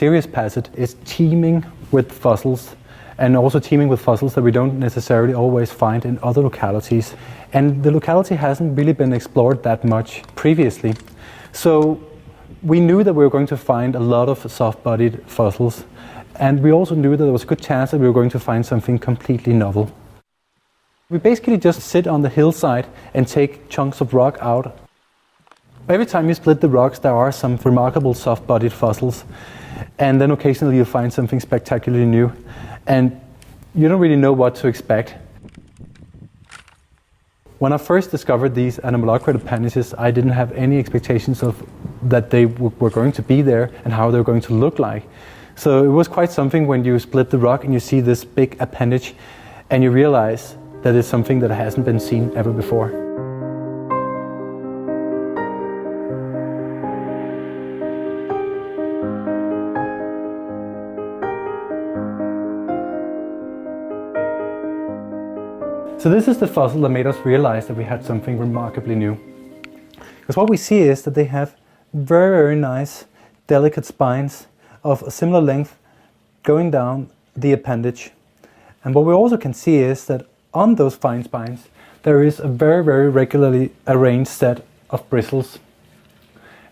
serious passage is teeming with fossils, and also teeming with fossils that we don't necessarily always find in other localities. And the locality hasn't really been explored that much previously. So we knew that we were going to find a lot of soft-bodied fossils, and we also knew that there was a good chance that we were going to find something completely novel. We basically just sit on the hillside and take chunks of rock out. Every time you split the rocks, there are some remarkable soft-bodied fossils, and then occasionally you find something spectacularly new, and you don't really know what to expect. When I first discovered these animalocrid appendages, I didn't have any expectations of that they were going to be there and how they were going to look like. So it was quite something when you split the rock and you see this big appendage and you realize that it's something that hasn't been seen ever before. So this is the fossil that made us realize that we had something remarkably new. Because what we see is that they have very, very nice, delicate spines of a similar length going down the appendage. And what we also can see is that on those fine spines, there is a very, very regularly arranged set of bristles.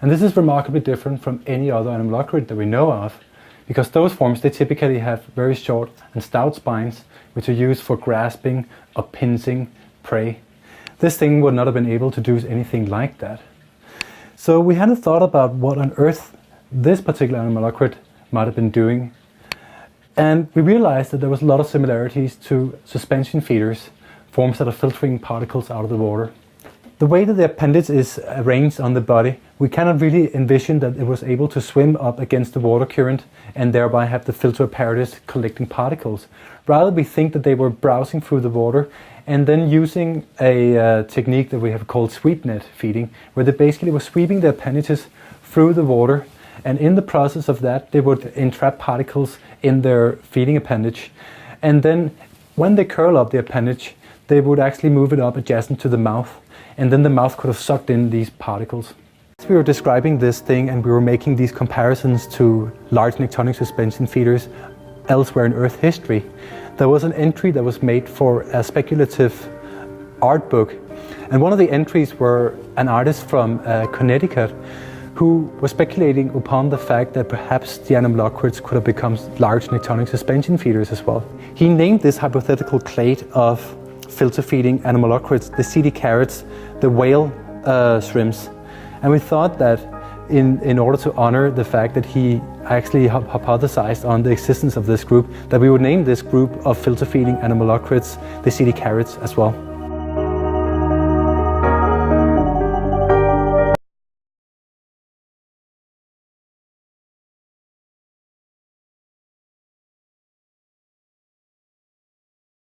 And this is remarkably different from any other animalocrid that we know of, because those forms, they typically have very short and stout spines, which are used for grasping or pincing prey. This thing would not have been able to do anything like that. So we had a thought about what on earth this particular animalocrid might have been doing. And we realized that there was a lot of similarities to suspension feeders, forms that are filtering particles out of the water. The way that the appendage is arranged on the body, we cannot really envision that it was able to swim up against the water current and thereby have the filter apparatus collecting particles. Rather, we think that they were browsing through the water and then using a technique that we have called sweep net feeding, where they basically were sweeping the appendages through the water, and in the process of that they would entrap particles in their feeding appendage, and then when they curl up the appendage they would actually move it up adjacent to the mouth, and then the mouth could have sucked in these particles. As we were describing this thing and we were making these comparisons to large nectonic suspension feeders elsewhere in Earth history, there was an entry that was made for a speculative art book, and one of the entries were an artist from Connecticut who was speculating upon the fact that perhaps the animalocrids could have become large nectonic suspension feeders as well. He named this hypothetical clade of filter feeding animalocrids the CD carrots, the whale shrimps, and we thought that in order to honor the fact that he actually hypothesized on the existence of this group, that we would name this group of filter feeding animalocrids the CD carrots as well.